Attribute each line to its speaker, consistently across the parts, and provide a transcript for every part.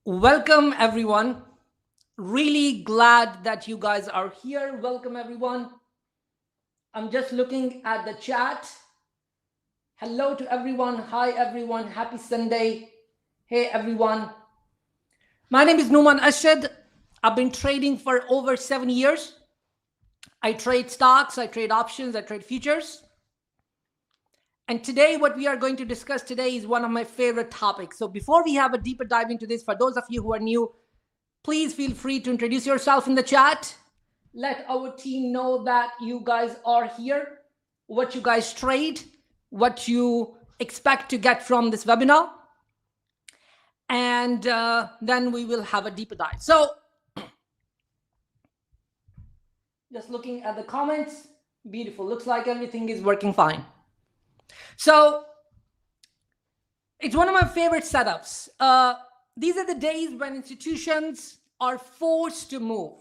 Speaker 1: Welcome, everyone. Really glad that you guys are here. Welcome, everyone. I'm just looking at the chat. Hello to everyone. Hi, everyone. Happy Sunday. Hey, everyone. My name is Numan Ashad. I've been trading for over 7 years. I trade stocks, I trade options, I trade futures. And today, what we are going to discuss today is one of my favorite topics. So before we have a deeper dive into this, for those of you who are new, please feel free to introduce yourself in the chat. Let our team know that you guys are here, what you guys trade, what you expect to get from this webinar. And then we will have a deeper dive. So just looking at the comments, beautiful. Looks like everything is working fine. So it's one of my favorite setups. These are the days when institutions are forced to move.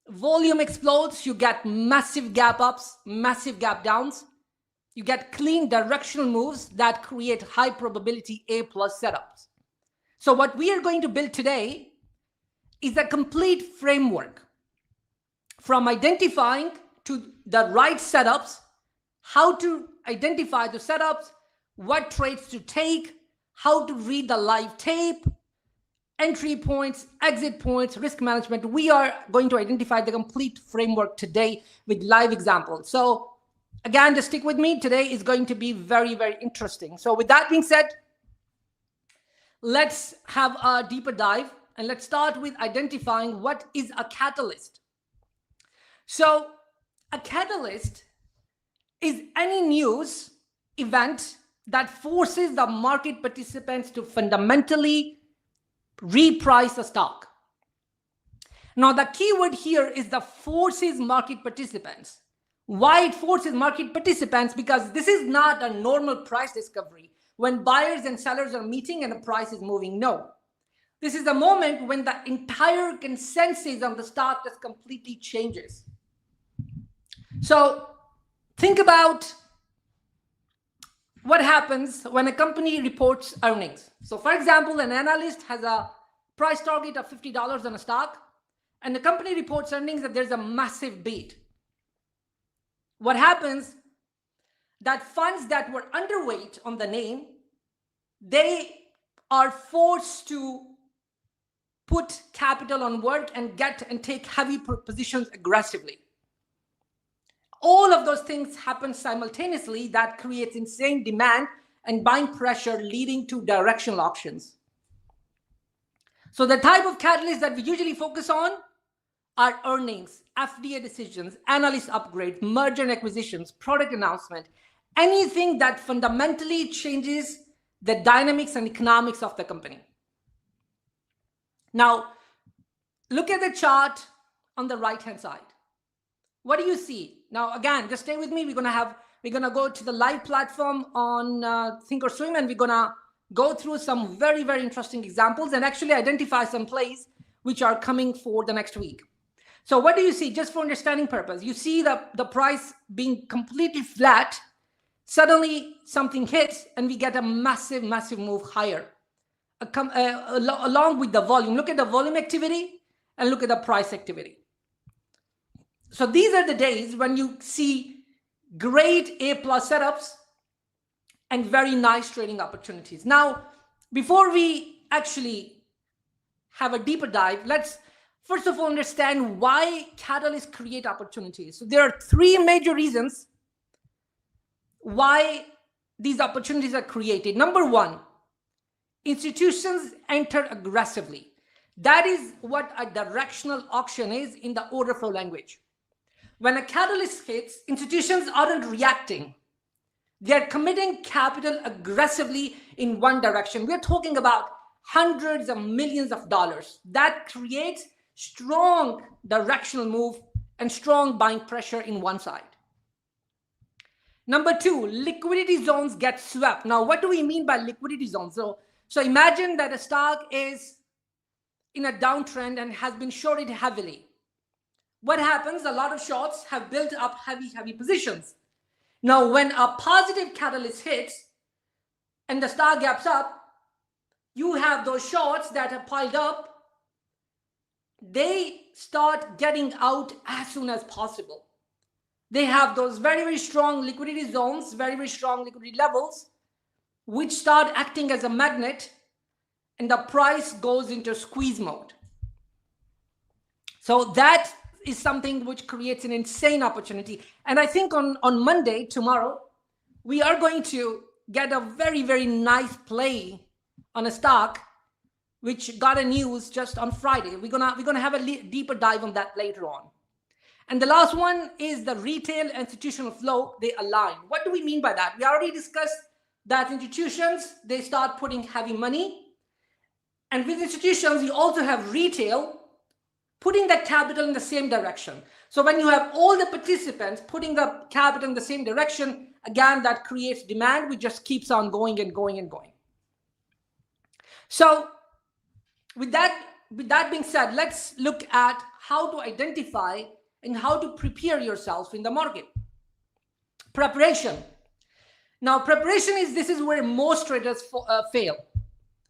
Speaker 1: Volume explodes, you get massive gap ups, massive gap downs. You get clean directional moves that create high probability A+ setups. So what we are going to build today is a complete framework from identifying to the right setups, how to identify the setups, what trades to take, how to read the live tape, entry points, exit points, risk management. We are going to identify the complete framework today with live examples. So again, just stick with me. Today is going to be very, very interesting. So with that being said, let's have a deeper dive and let's start with identifying what is a catalyst. So a catalyst is any news event that forces the market participants to fundamentally reprice a stock. Now, the keyword here is the forces market participants. Why it forces market participants? Because this is not a normal price discovery when buyers and sellers are meeting and the price is moving. No. This is the moment when the entire consensus on the stock just completely changes. So think about what happens when a company reports earnings. So for example, an analyst has a price target of $50 on a stock, and the company reports earnings that there's a massive beat. What happens? That funds that were underweight on the name, they are forced to put capital on work and take heavy positions aggressively. All of those things happen simultaneously that creates insane demand and buying pressure leading to directional auctions. So the type of catalysts that we usually focus on are earnings, FDA decisions, analyst upgrades, merger and acquisitions, product announcement, anything that fundamentally changes the dynamics and economics of the company. Now, look at the chart on the right-hand side. What do you see? Now, again, just stay with me. We're gonna go to the live platform on Thinkorswim, and we're gonna go through some very, very interesting examples and actually identify some plays which are coming for the next week. So what do you see? Just for understanding purpose, you see the price being completely flat. Suddenly something hits and we get a massive, massive move higher along with the volume. Look at the volume activity and look at the price activity. So these are the days when you see great A+ setups and very nice trading opportunities. Now, before we actually have a deeper dive, let's first of all understand why catalysts create opportunities. So there are three major reasons why these opportunities are created. Number one, institutions enter aggressively. That is what a directional auction is in the order flow language. When a catalyst hits, institutions aren't reacting. They're committing capital aggressively in one direction. We're talking about hundreds of millions of dollars. That creates strong directional move and strong buying pressure in one side. Number two, liquidity zones get swept. Now, what do we mean by liquidity zones? So imagine that a stock is in a downtrend and has been shorted heavily. What happens? A lot of shorts have built up heavy positions. Now, when a positive catalyst hits and the stock gaps up, you have those shorts that are piled up, they start getting out as soon as possible. They have those very, very strong liquidity zones, very, very strong liquidity levels, which start acting as a magnet, and the price goes into squeeze mode. So that is something which creates an insane opportunity. And I think on Monday, tomorrow, we are going to get a very, very nice play on a stock which got a news just on Friday. We're gonna have a deeper dive on that later on. And the last one is the retail institutional flow. They align. What do we mean by that? We already discussed that institutions, they start putting heavy money. And with institutions, you also have retail putting that capital in the same direction. So when you have all the participants putting the capital in the same direction, again, that creates demand, which just keeps on going and going and going. So with that being said, let's look at how to identify and how to prepare yourself in the market. Preparation. Now, preparation this is where most traders fail.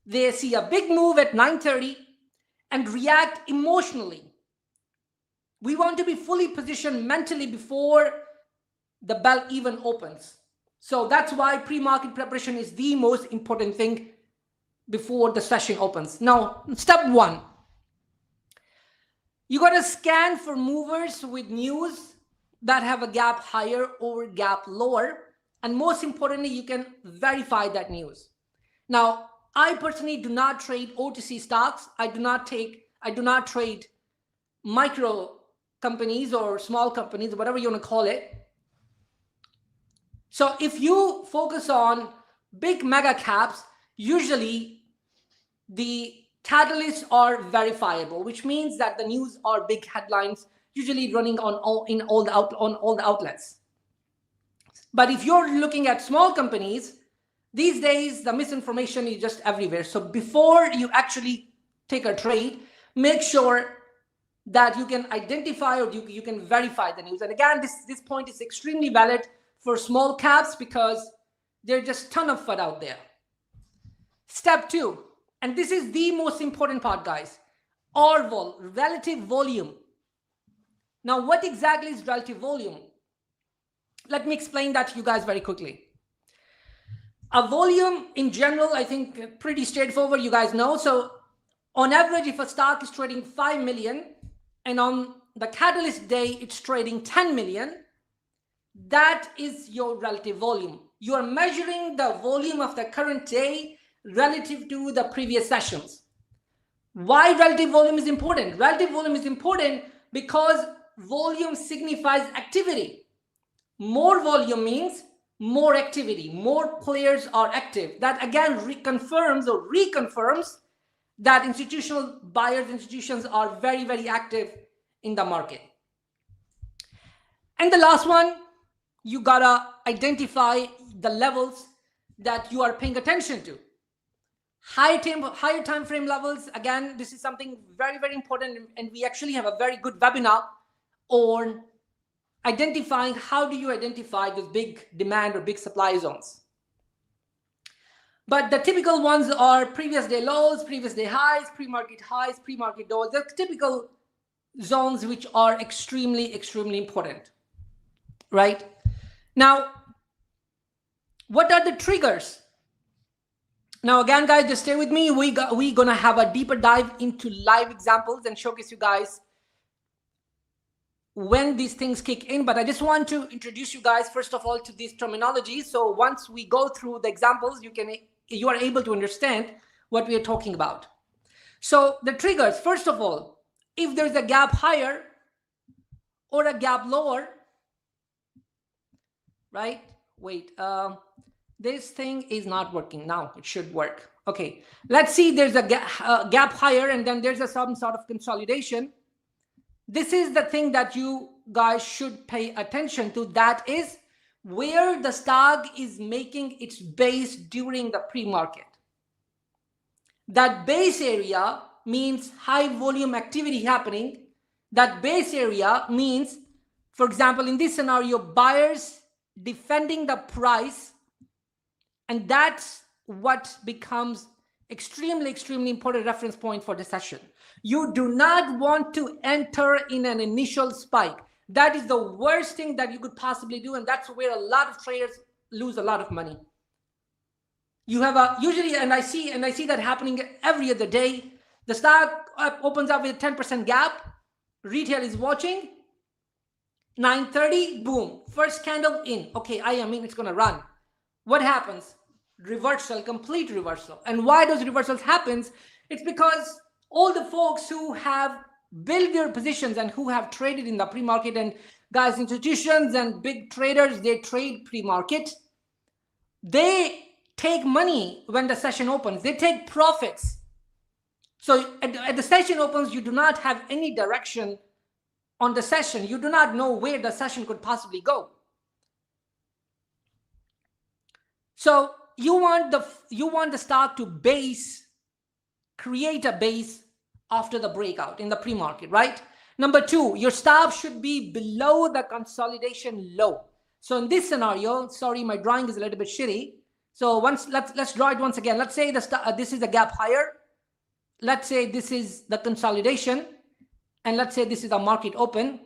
Speaker 1: They see a big move at 9:30 and react emotionally. We want to be fully positioned mentally before the bell even opens. So that's why pre-market preparation is the most important thing before the session opens. Now, step one, you got to scan for movers with news that have a gap higher or gap lower. And most importantly, you can verify that news. Now, I personally do not trade OTC stocks. I do not trade micro companies or small companies, whatever you want to call it. So if you focus on big mega caps, usually the catalysts are verifiable, which means that the news are big headlines, usually running on all the outlets. But if you're looking at small companies, these days the misinformation is just everywhere. So before you actually take a trade, make sure that you can identify or you can verify the news. And again, this point is extremely valid for small caps because there's just a ton of FUD out there. Step two, and this is the most important part, guys, RVOL, relative volume. Now, what exactly is relative volume? Let me explain that to you guys very quickly. A volume in general, I think pretty straightforward, you guys know. So on average, if a stock is trading 5 million and on the catalyst day, it's trading 10 million, that is your relative volume. You are measuring the volume of the current day relative to the previous sessions. Why relative volume is important? Relative volume is important because volume signifies activity. More volume means more activity, more players are active. That again reconfirms that institutional buyers, institutions are very, very active in the market. And the last one, you gotta identify the levels that you are paying attention to. Higher time frame levels, again, this is something very, very important, and we actually have a very good webinar on identifying how do you identify those big demand or big supply zones. But the typical ones are previous day lows, previous day highs, pre-market lows. The typical zones which are extremely, extremely important, right? Now, what are the triggers? Now, again, guys, just stay with me. We're gonna have a deeper dive into live examples and showcase you guys when these things kick in. But I just want to introduce you guys, first of all, to these terminologies. So once we go through the examples, you are able to understand what we are talking about. So the triggers, first of all, if there's a gap higher or a gap lower, right? Wait, this thing is not working now. It should work. Okay, let's see. There's a gap higher and then there's some sort of consolidation. This is the thing that you guys should pay attention to. That is where the stock is making its base during the pre-market. That base area means high volume activity happening. That base area means, for example, in this scenario, buyers defending the price, and that's what becomes Extremely, extremely important reference point for the session. You do not want to enter in an initial spike. That is the worst thing that you could possibly do, and that's where a lot of traders lose a lot of money. You have a usually, and I see that happening every other day. The stock opens up with a 10% gap. Retail is watching. 9:30, boom, first candle in. Okay, I mean it's gonna run. What happens? Reversal, complete reversal. And why those reversals happens? It's because all the folks who have built their positions and who have traded in the pre-market, and guys, institutions and big traders, they trade pre-market. They take money when the session opens. They take profits. So at the session opens, you do not have any direction on the session. You do not know where the session could possibly go. So you want the stock to create a base after the breakout in the pre-market, right? Number two, your stop should be below the consolidation low. So in this scenario, sorry, my drawing is a little bit shitty. So let's draw it once again. Let's say this is a gap higher. Let's say this is the consolidation, and let's say this is a market open.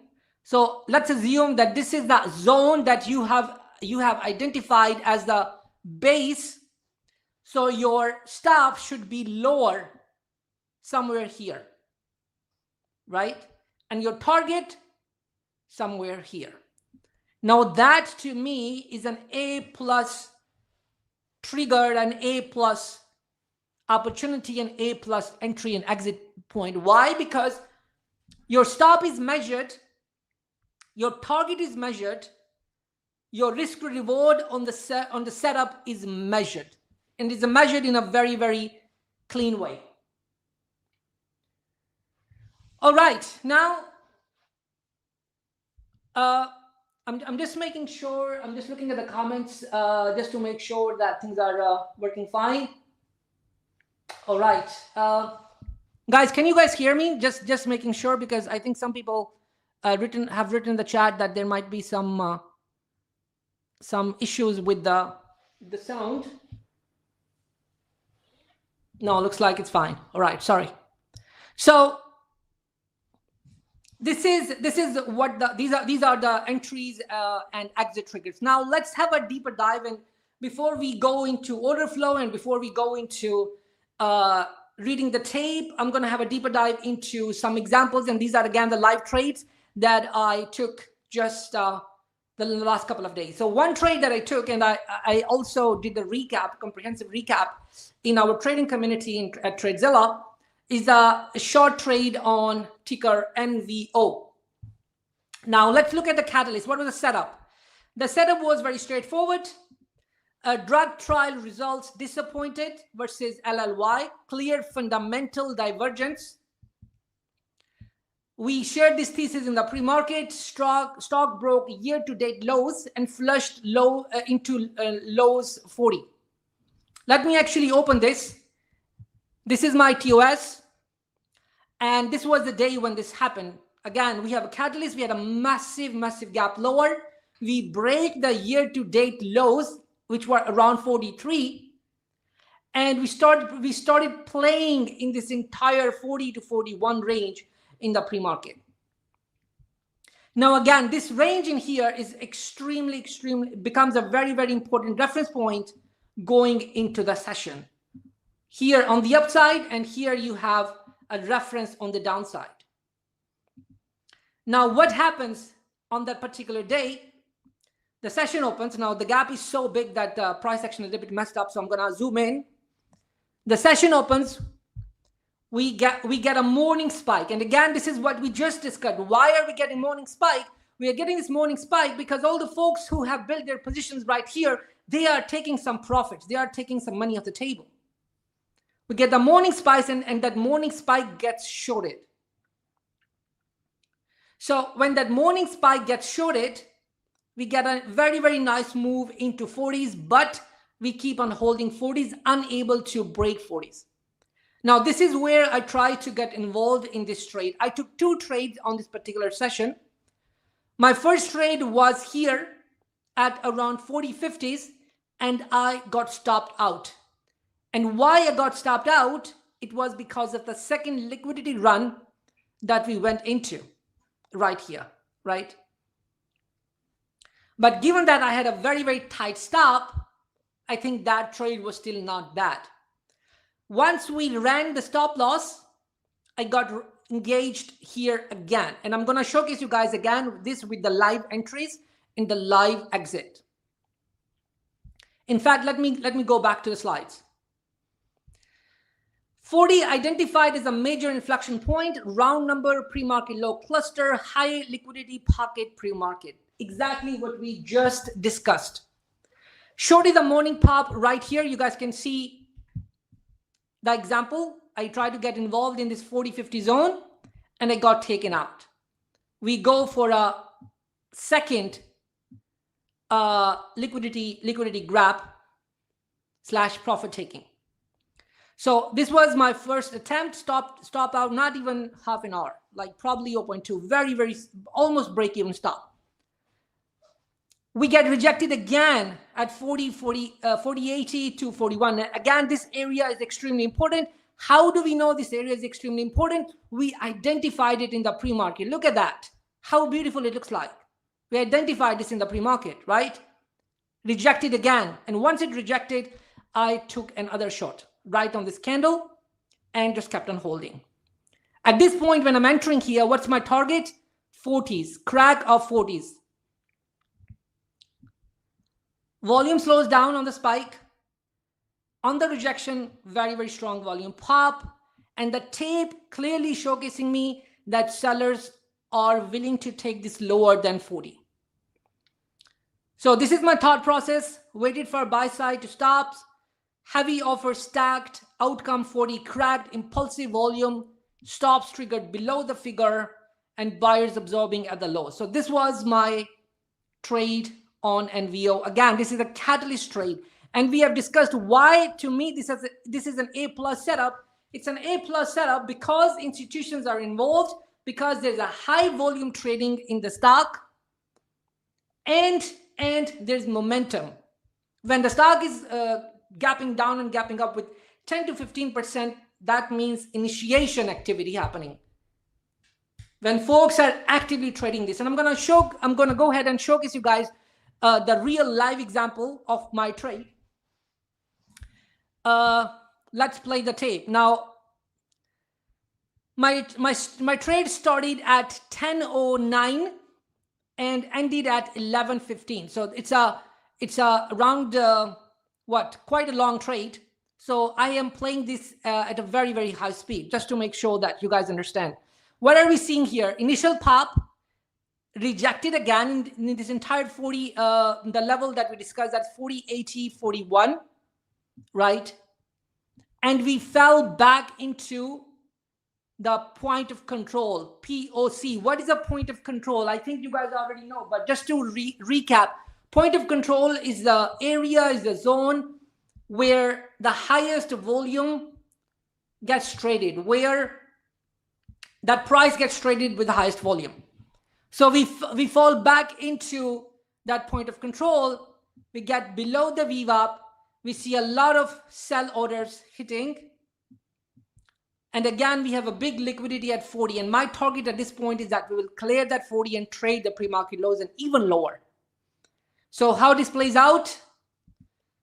Speaker 1: So let's assume that this is the zone that you have identified as the base. So your stop should be lower somewhere here, right? And your target somewhere here. Now that to me is an A plus trigger, an A plus opportunity, and A plus entry and exit point. Why? Because your stop is measured, your target is measured, your risk reward on the setup is measured, and is measured in a very, very clean way. All right, now I'm just making sure, I'm just looking at the comments just to make sure that things are working fine. All right, guys, can you guys hear me? Just making sure, because I think some people have written in the chat that there might be some issues with the sound. No, looks like it's fine. All right, sorry. So this is what these are the entries and exit triggers. Now let's have a deeper dive, and before we go into order flow and before we go into reading the tape, I'm going to have a deeper dive into some examples, and these are again the live trades that I took just the last couple of days. So one trade that I took, and I also did the comprehensive recap in our trading community at Tradezilla, is a short trade on ticker NVO. Now let's look at the catalyst. What was the setup? The setup was very straightforward. Drug trial results disappointed versus LLY, clear fundamental divergence. We shared this thesis in the pre-market. Stock broke year-to-date lows and flushed into lows 40. Let me actually open this. This is my TOS. And this was the day when this happened. Again, we have a catalyst. We had a massive, massive gap lower. We break the year-to-date lows, which were around 43. And we started playing in this entire 40 to 41 range in the pre-market. Now, again, this range in here is extremely becomes a very, very important reference point going into the session. Here on the upside, and here you have a reference on the downside. Now, what happens on that particular day? The session opens. Now, the gap is so big that the price action is a little bit messed up, so I'm going to zoom in. The session opens. We get a morning spike. And again, this is what we just discussed. Why are we getting morning spike? We are getting this morning spike because all the folks who have built their positions right here, they are taking some profits. They are taking some money off the table. We get the morning spike, and that morning spike gets shorted. So when that morning spike gets shorted, we get a very, very nice move into 40s, but we keep on holding 40s, unable to break 40s. Now, this is where I try to get involved in this trade. I took two trades on this particular session. My first trade was here at around 40.50s, and I got stopped out. And why I got stopped out, it was because of the second liquidity run that we went into right here, right? But given that I had a very, very tight stop, I think that trade was still not bad. Once we ran the stop loss, I got engaged here again. And I'm going to showcase you guys again this with the live entries in the live exit. In fact, let me go back to the slides. 40 identified as a major inflection point, round number, pre-market low cluster, high liquidity pocket pre-market. Exactly what we just discussed. Shorty the morning pop right here. You guys can see the example. I tried to get involved in this 40-50 zone and I got taken out. We go for a second liquidity grab / profit taking. So this was my first attempt, stop out, not even half an hour, like probably 0.2, very, very, almost break even stop. We get rejected again at 4080 to 41. Again, this area is extremely important. How do we know this area is extremely important? We identified it in the pre-market. Look at that. How beautiful it looks like. We identified this in the pre-market, right? Rejected again. And once it rejected, I took another shot right on this candle and just kept on holding. At this point, when I'm entering here, what's my target? 40s, crack of 40s. Volume slows down on the spike. On the rejection, very, very strong volume pop. And the tape clearly showcasing me that sellers are willing to take this lower than 40. So this is my thought process. Waited for buy side to stops. Heavy offer stacked, outcome 40 cracked, impulsive volume, stops triggered below the figure, and buyers absorbing at the low. So this was my trade on NVO. Again, this is a catalyst trade. And we have discussed why, to me, this is an A+ setup. It's an A+ setup because institutions are involved, because there's a high volume trading in the stock, and there's momentum. When the stock is gapping down and gapping up with 10 to 15%, that means initiation activity happening. When folks are actively trading this, and I'm going to go ahead and showcase you guys the real live example of my trade. Let's play the tape. Now, my trade started at 10:09 and ended at 11:15. So it's a around quite a long trade. So I am playing this at a very, very high speed, just to make sure that you guys understand. What are we seeing here? Initial pop, rejected again in this entire 40, the level that we discussed, that's 4080, 41, right? And we fell back into the point of control, POC. What is a point of control? I think you guys already know, but just to recap, point of control is the area, is the zone where the highest volume gets traded, where that price gets traded with the highest volume. So we fall back into that point of control. We get below the VWAP. We see a lot of sell orders hitting. And again, we have a big liquidity at 40. And my target at this point is that we will clear that 40 and trade the pre-market lows and even lower. So how this plays out,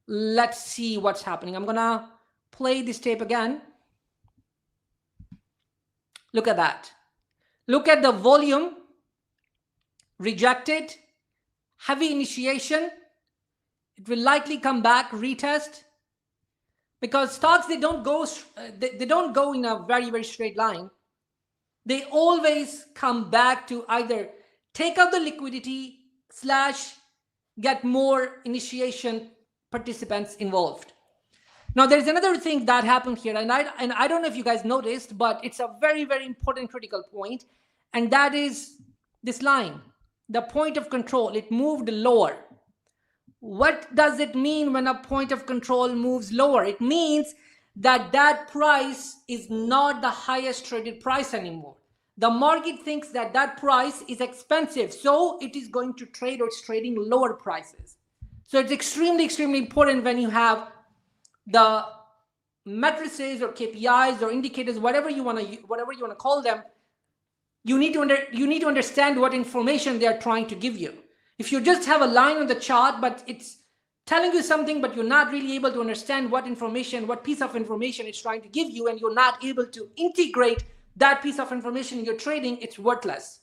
Speaker 1: let's see what's happening. I'm going to play this tape again. Look at that. Look at the volume. Rejected. Heavy initiation. It will likely come back, retest. Because stocks, they don't go in a very, very straight line. They always come back to either take out the liquidity / get more initiation participants involved. Now, there's another thing that happened here, and I don't know if you guys noticed, but it's a very, very important critical point, and that is this line, the point of control. It moved lower. What does it mean when a point of control moves lower? It means that that price is not the highest traded price anymore. The market thinks that that price is expensive, so it is going to trade, or it's trading lower prices. So it's extremely, extremely important when you have the matrices or KPIs or indicators, whatever you want to call them, you need to understand what information they are trying to give you. If you just have a line on the chart, but it's telling you something, but you're not really able to understand what piece of information it's trying to give you, and you're not able to integrate that piece of information in your trading, it's worthless.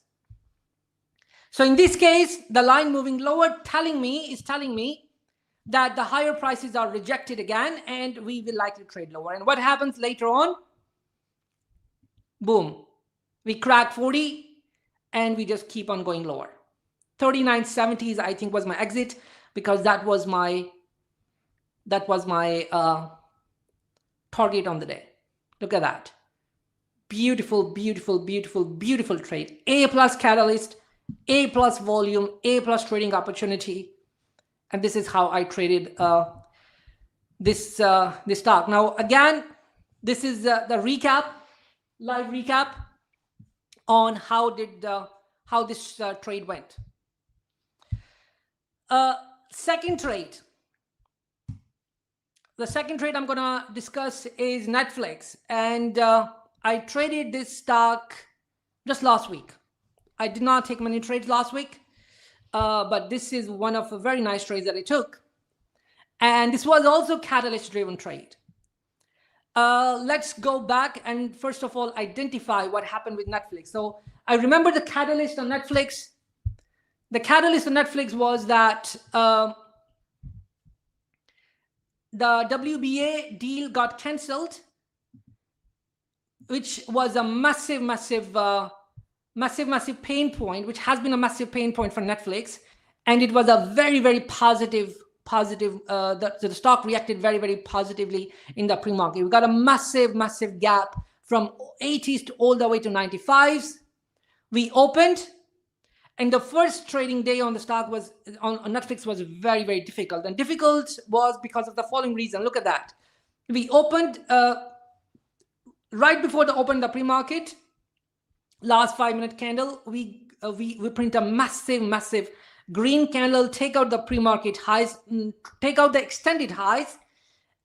Speaker 1: So in this case, the line moving lower is telling me that the higher prices are rejected again, and we will likely trade lower. And what happens later on? Boom. We crack 40 and we just keep on going lower. 39.70s, I think, was my exit, because that was my target on the day. Look at that. Beautiful, beautiful, beautiful, beautiful trade. A+ catalyst, A+ volume, A+ trading opportunity. And this is how I traded this stock. Now, again, this is the recap, live recap on how this trade went. Second trade. The second trade I'm gonna discuss is Netflix, and I traded this stock just last week. I did not take many trades last week, but this is one of the very nice trades that I took, and this was also catalyst-driven trade. Let's go back and first of all identify what happened with Netflix. So I remember the catalyst on Netflix. The catalyst on Netflix was that the WBA deal got cancelled, which was a massive pain point, which has been a massive pain point for Netflix. And it was a very, very positive, the stock reacted very, very positively in the pre-market. We got a massive gap from 80s to all the way to 95s. We opened, and the first trading day on the stock was on Netflix was very, very difficult. And difficult was because of the following reason. Look at that. We opened right before the open, the pre-market, last 5-minute candle, we print a massive green candle, take out the pre-market highs, take out the extended highs,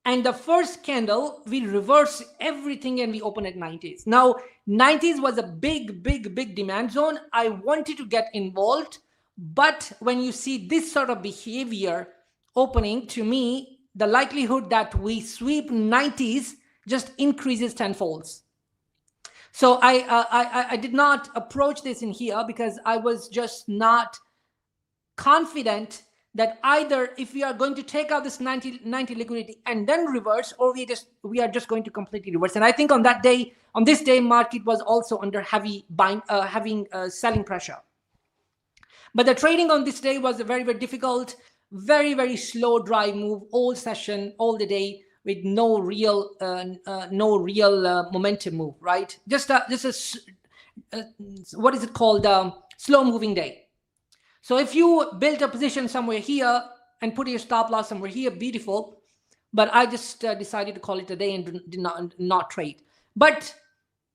Speaker 1: and the first candle we reverse everything and we open at 90s. Now 90s was a big demand zone. I wanted to get involved, but when you see this sort of behavior opening, to me the likelihood that we sweep 90s just increases tenfolds. So I did not approach this in here because I was just not confident that either if we are going to take out this 90 liquidity and then reverse, or we are just going to completely reverse. And I think on this day, market was also under heavy selling pressure. But the trading on this day was very, very difficult, very slow drive move all session, all the day, with no real momentum move, right? Just what is it called? Slow moving day. So if you built a position somewhere here and put your stop loss somewhere here, beautiful. But I just decided to call it a day and did not trade. But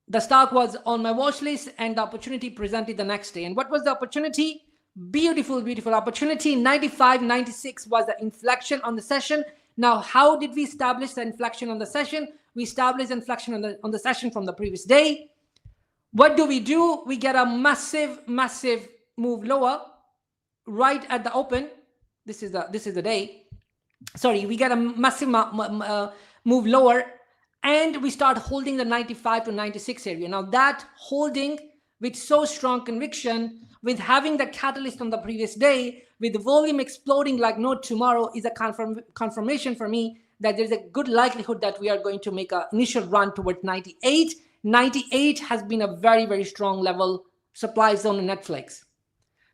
Speaker 1: the stock was on my watch list, and the opportunity presented the next day. And what was the opportunity? Beautiful opportunity. 95.96 was the inflection on the session. Now, how did we establish the inflection on the session? We established inflection on the session from the previous day. What do? We get a massive move lower right at the open. This is the day. Sorry, we get a massive move lower, and we start holding the 95 to 96 area. Now that holding with so strong conviction, with having the catalyst on the previous day, with the volume exploding like no tomorrow, is a confirmation for me that there's a good likelihood that we are going to make an initial run towards 98. 98 has been a very, very strong level supply zone in Netflix.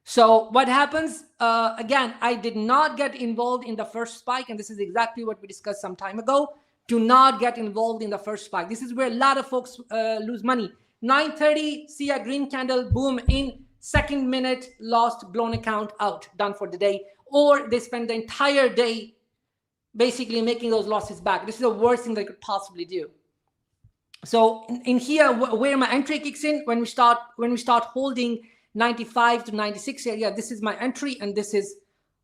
Speaker 1: So what happens? Again, I did not get involved in the first spike, and this is exactly what we discussed some time ago. Do not get involved in the first spike. This is where a lot of folks lose money. 9:30, see a green candle, boom, in second minute, lost, blown account, out, done for the day. Or they spend the entire day basically making those losses back. This is the worst thing they could possibly do. So in here, where my entry kicks in, when we start holding 95 to 96 area, this is my entry, and this is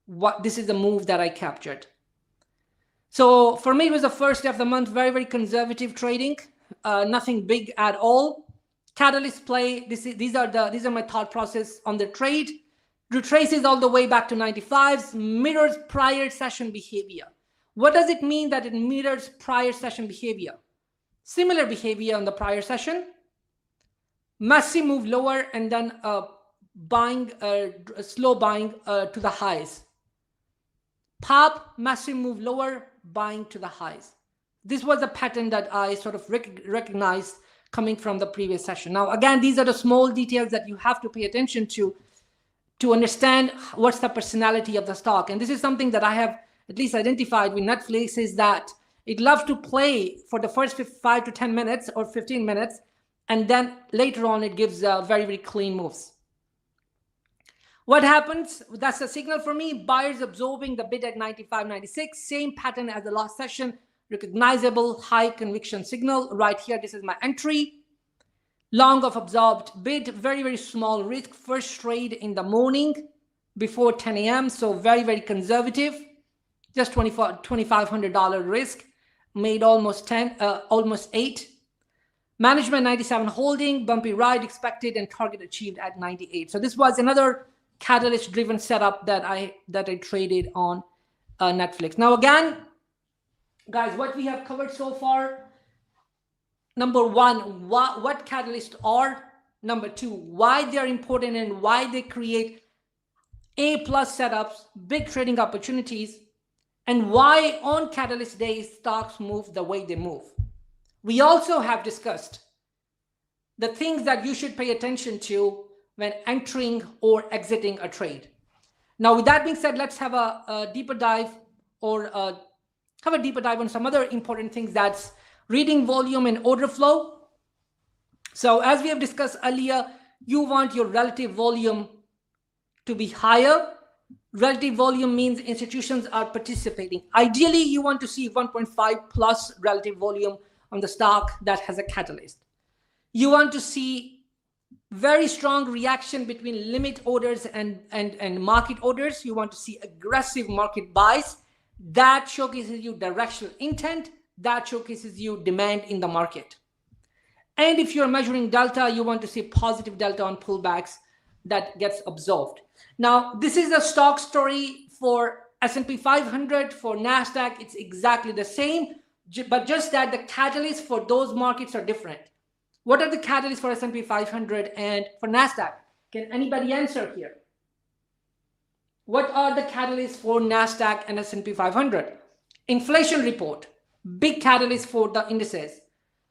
Speaker 1: the move that I captured. So for me, it was the first day of the month, very, very conservative trading, nothing big at all. Catalyst play, these are my thought process on the trade. Retraces all the way back to 95s, mirrors prior session behavior. What does it mean that it mirrors prior session behavior? Similar behavior on the prior session, massive move lower and then buying, slow buying to the highs. Pop, massive move lower, buying to the highs. This was a pattern that I sort of recognized coming from the previous session. Now, again, these are the small details that you have to pay attention to understand what's the personality of the stock. And this is something that I have at least identified with Netflix, is that it loves to play for the first 5 to 10 minutes or 15 minutes, and then later on it gives very, very clean moves. What happens? That's a signal for me. Buyers absorbing the bid at 95, 96, same pattern as the last session, recognizable high conviction signal. Right here, this is my entry. Long of absorbed bid, very, very small risk. First trade in the morning before 10 a.m. So very, very conservative. Just $2,500 risk. Made almost 8. Management 97 holding, bumpy ride expected and target achieved at 98. So this was another catalyst driven setup that I traded on Netflix. Now again, guys, what we have covered so far: number one, what catalysts are; number two, why they're important and why they create A+ setups, big trading opportunities, and why on catalyst days stocks move the way they move. We also have discussed the things that you should pay attention to when entering or exiting a trade. Now, with that being said, let's have a deeper dive, or have a deeper dive on some other important things. That's reading volume and order flow. So as we have discussed earlier, you want your relative volume to be higher. Relative volume means institutions are participating. Ideally, you want to see 1.5 plus relative volume on the stock that has a catalyst. You want to see very strong reaction between limit orders and market orders. You want to see aggressive market buys. That showcases you directional intent. That showcases you demand in the market. And if you're measuring delta, you want to see positive delta on pullbacks that gets absorbed. Now, this is the stock story for S&P 500. For NASDAQ, it's exactly the same, but just that the catalysts for those markets are different. What are the catalysts for S&P 500 and for NASDAQ? Can anybody answer here? What are the catalysts for NASDAQ and S&P 500? Inflation report, big catalyst for the indices.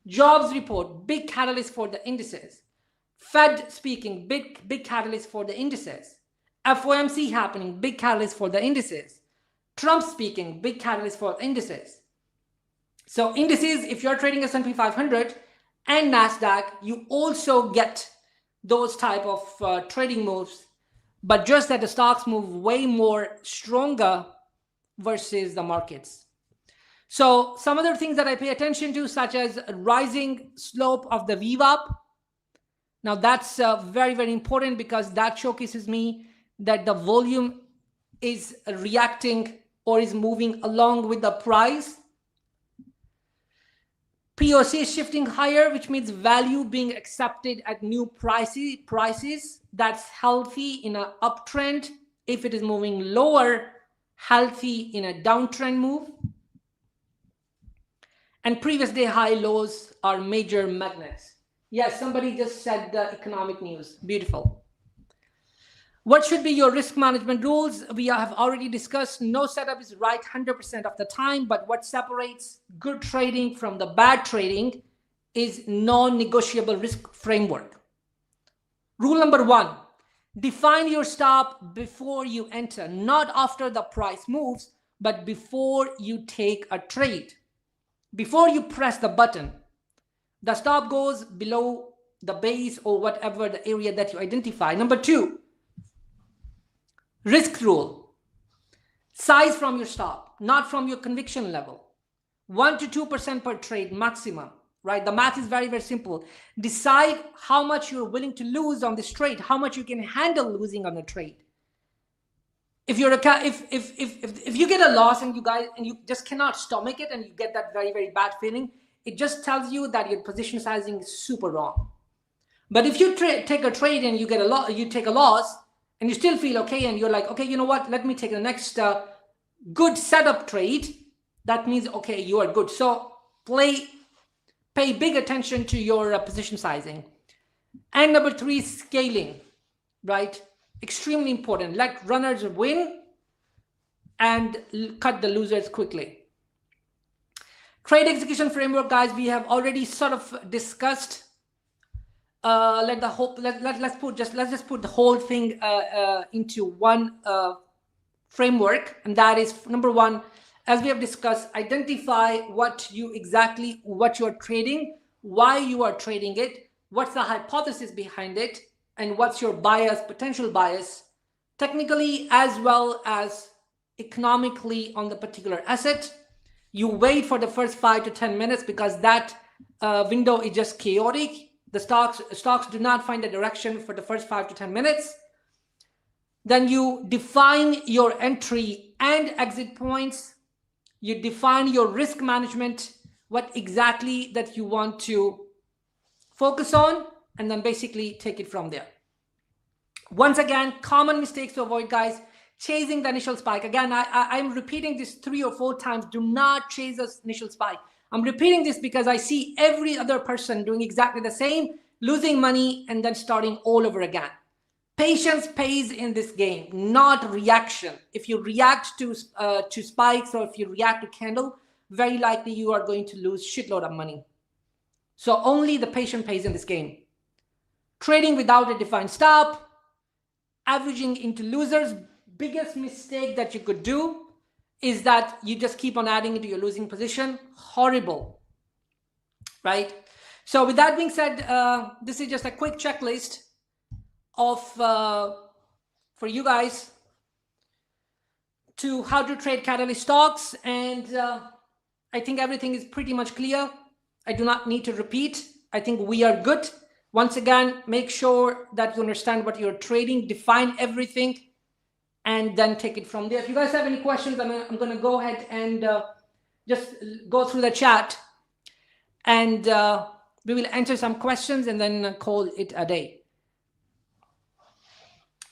Speaker 1: Jobs report, big catalyst for the indices. Fed speaking, big catalyst for the indices. FOMC happening, big catalyst for the indices. Trump speaking, big catalyst for indices. So indices, if you're trading S&P 500 and NASDAQ, you also get those type of trading moves, but just that the stocks move way more stronger versus the markets. So some other things that I pay attention to, such as rising slope of the VWAP. Now that's very, very important, because that showcases me that the volume is reacting or is moving along with the price. POC is shifting higher, which means value being accepted at new prices. That's healthy in an uptrend. If it is moving lower, healthy in a downtrend move. And previous day high lows are major magnets. Yes, somebody just said the economic news. Beautiful. What should be your risk management rules? We have already discussed no setup is right 100% of the time, but what separates good trading from the bad trading is non-negotiable risk framework. Rule number 1, define your stop before you enter, not after the price moves, but before you take a trade. Before you press the button, the stop goes below the base or whatever the area that you identify. Number 2, risk rule. Size from your stop, not from your conviction level. 1 to 2% per trade maximum, right? The math is very, very simple. Decide how much you're willing to lose on this trade, how much you can handle losing on the trade. if you're if you get a loss and you just cannot stomach it and you get that very, very bad feeling, it just tells you that your position sizing is super wrong. But if you take a trade and you get you take a loss and you still feel okay and you're like, okay, you know what, let me take the next good setup trade, that means, okay, you are good. So pay big attention to your position sizing. And number 3, scaling, right? Extremely important. Let runners win and cut the losers quickly. Trade execution framework, guys, we have already sort of discussed. Let's just put the whole thing into one framework, and that is number 1, as we have discussed, identify what you're trading, why you are trading it, what's the hypothesis behind it, and what's your bias, potential bias, technically as well as economically on the particular asset. You wait for the first 5 to 10 minutes because that window is just chaotic. The stocks do not find a direction for the first 5 to 10 minutes. Then you define your entry and exit points. You define your risk management, what exactly that you want to focus on, and then basically take it from there. Once again, common mistakes to avoid, guys. Chasing the initial spike. Again, I'm repeating this 3 or 4 times. Do not chase the initial spike. I'm repeating this because I see every other person doing exactly the same, losing money and then starting all over again. Patience pays in this game, not reaction. If you react to spikes or if you react to candle, very likely you are going to lose shitload of money. So only the patient pays in this game. Trading without a defined stop, averaging into losers. Biggest mistake that you could do is that you just keep on adding into your losing position. Horrible, right? So with that being said, this is just a quick checklist of for you guys to how to trade catalyst stocks, and I think everything is pretty much clear. I do not need to repeat. I think we are good. Once again, make sure that you understand what you're trading, define everything, and then take it from there. If you guys have any questions, I'm going to go ahead and just go through the chat, and we will answer some questions and then call it a day.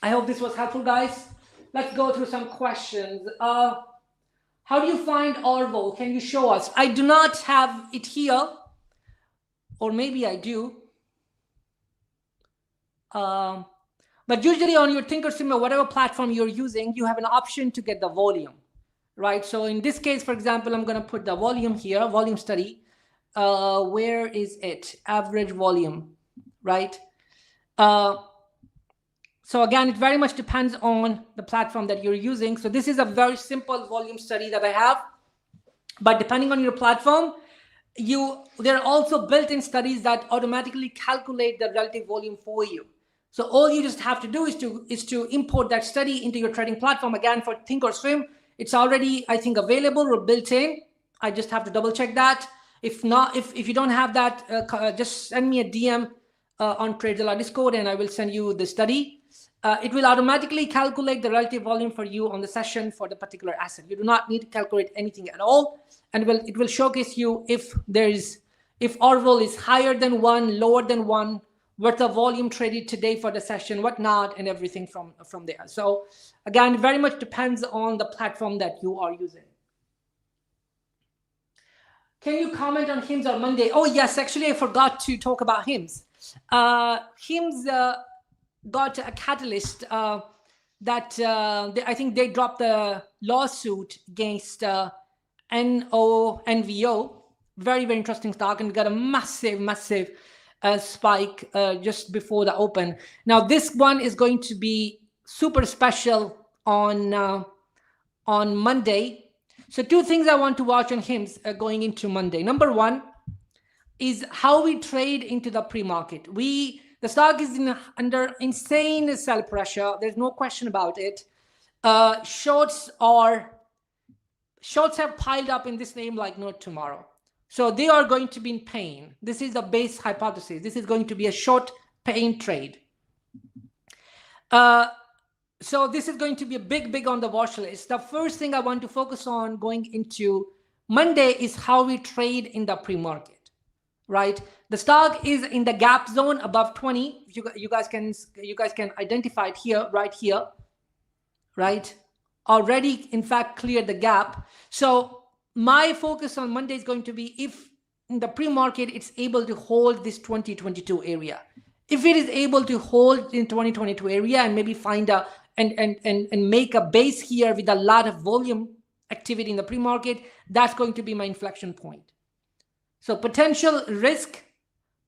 Speaker 1: I hope this was helpful, guys. Let's go through some questions. How do you find Orville? Can you show us? I do not have it here, or maybe I do. But usually on your Thinkorswim or whatever platform you're using, you have an option to get the volume, right? So in this case, for example, I'm going to put the volume here, volume study. Where is it? Average volume, right? So again, it very much depends on the platform that you're using. So this is a very simple volume study that I have. But depending on your platform, there are also built-in studies that automatically calculate the relative volume for you. So all you just have to do is to import that study into your trading platform. Again, for Thinkorswim, it's already, I think, available or built in. I just have to double check that. If not, if you don't have that, just send me a DM on TradeZilla Discord, and I will send you the study. It will automatically calculate the relative volume for you on the session for the particular asset. You do not need to calculate anything at all, and it will showcase you if Orville is higher than 1, lower than 1, what the volume traded today for the session, whatnot, and everything from there. So again, it very much depends on the platform that you are using. Can you comment on HIMS on Monday? Oh yes, actually I forgot to talk about HIMS. HIMS got a catalyst that I think they dropped the lawsuit against NVO. Very, very interesting stock, and got a massive spike just before the open. Now this one is going to be super special on Monday. So 2 things I want to watch on HIMS going into Monday. Number 1 is how we trade into the pre-market. The stock is under insane sell pressure. There's no question about it. Shorts have piled up in this name like no tomorrow. So they are going to be in pain. This is the base hypothesis. This is going to be a short pain trade. So this is going to be a big on the watch list. The first thing I want to focus on going into Monday is how we trade in the pre-market, right? The stock is in the gap zone above 20. You guys can identify it here, right here, right? Already, in fact, cleared the gap. So my focus on Monday is going to be if in the pre-market it's able to hold this 2022 area. If it is able to hold in 2022 area and maybe find a and make a base here with a lot of volume activity in the pre-market, that's going to be my inflection point. So potential risk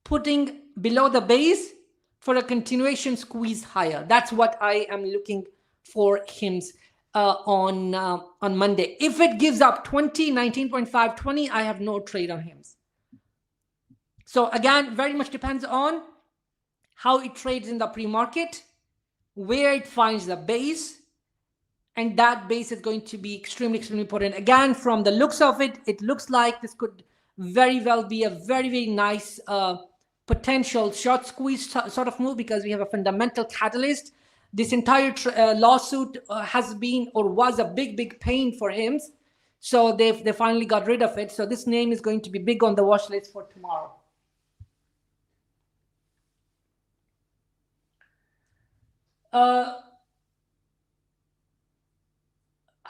Speaker 1: putting below the base for a continuation squeeze higher. That's what I am looking for HIMS on Monday. If it gives up 20, 19.5, 20, I have no trade on HIMS. So again, very much depends on how it trades in the pre-market, where it finds the base, and that base is going to be extremely important. Again, from the looks of it, it looks like this could very well be a very nice potential short squeeze sort of move, because we have a fundamental catalyst. This entire lawsuit has been or was a big pain for him, so they finally got rid of it. So this name is going to be big on the watch list for tomorrow.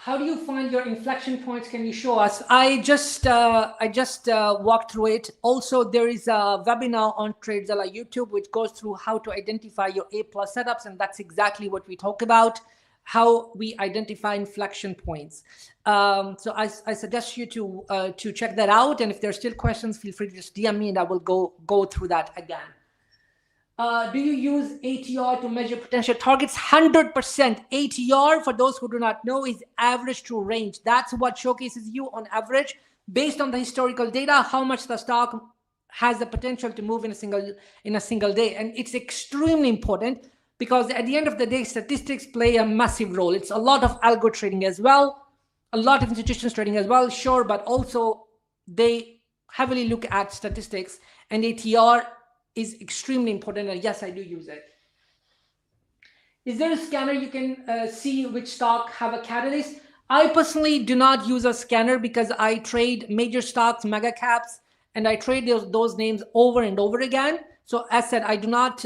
Speaker 1: How do you find your inflection points? Can you show us? I just walked through it. Also, there is a webinar on TradeZilla YouTube which goes through how to identify your A+ setups, and that's exactly what we talk about, how we identify inflection points. So I suggest you to check that out, and if there's still questions, feel free to just DM me and I will go through that again. Do you use ATR to measure potential targets? 100%. ATR, for those who do not know, is average true range. That's what showcases you on average, based on the historical data, how much the stock has the potential to move in a single day. And it's extremely important because at the end of the day, statistics play a massive role. It's a lot of algo trading as well, a lot of institutions trading as well, sure, but also they heavily look at statistics, and ATR is extremely important, and yes, I do use it. Is there a scanner you can see which stock have a catalyst? I personally do not use a scanner because I trade major stocks, mega caps, and I trade those names over and over again. So as said, I do not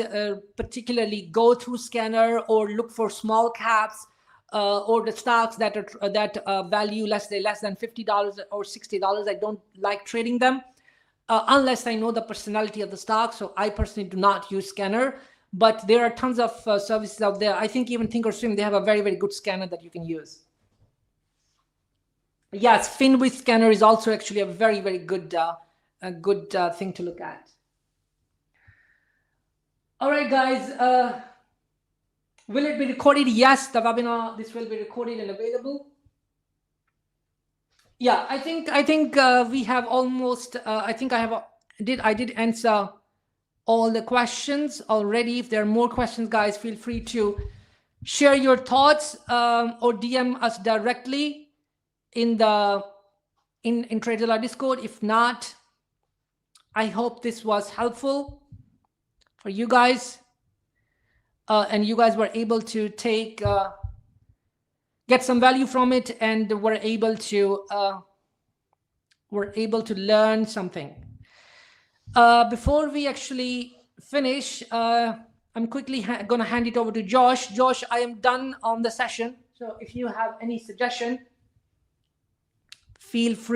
Speaker 1: particularly go through scanner or look for small caps or the stocks that value less than $50 or $60. I don't like trading them. Unless I know the personality of the stock. So I personally do not use scanner, but there are tons of services out there. I think even Thinkorswim, they have a very good scanner that you can use. Yes, FinWith scanner is also actually a very good thing to look at. All right, guys. Will it be recorded? Yes, the webinar, this will be recorded and available. Yeah, I think we have almost. I think I did answer all the questions already. If there are more questions, guys, feel free to share your thoughts or DM us directly in TradeZilla Discord. If not, I hope this was helpful for you guys, and you guys were able to get some value from it, and we're able to learn something. Before we actually finish, I'm quickly going to hand it over to Josh. Josh, I am done on the session. So if you have any suggestion, feel free.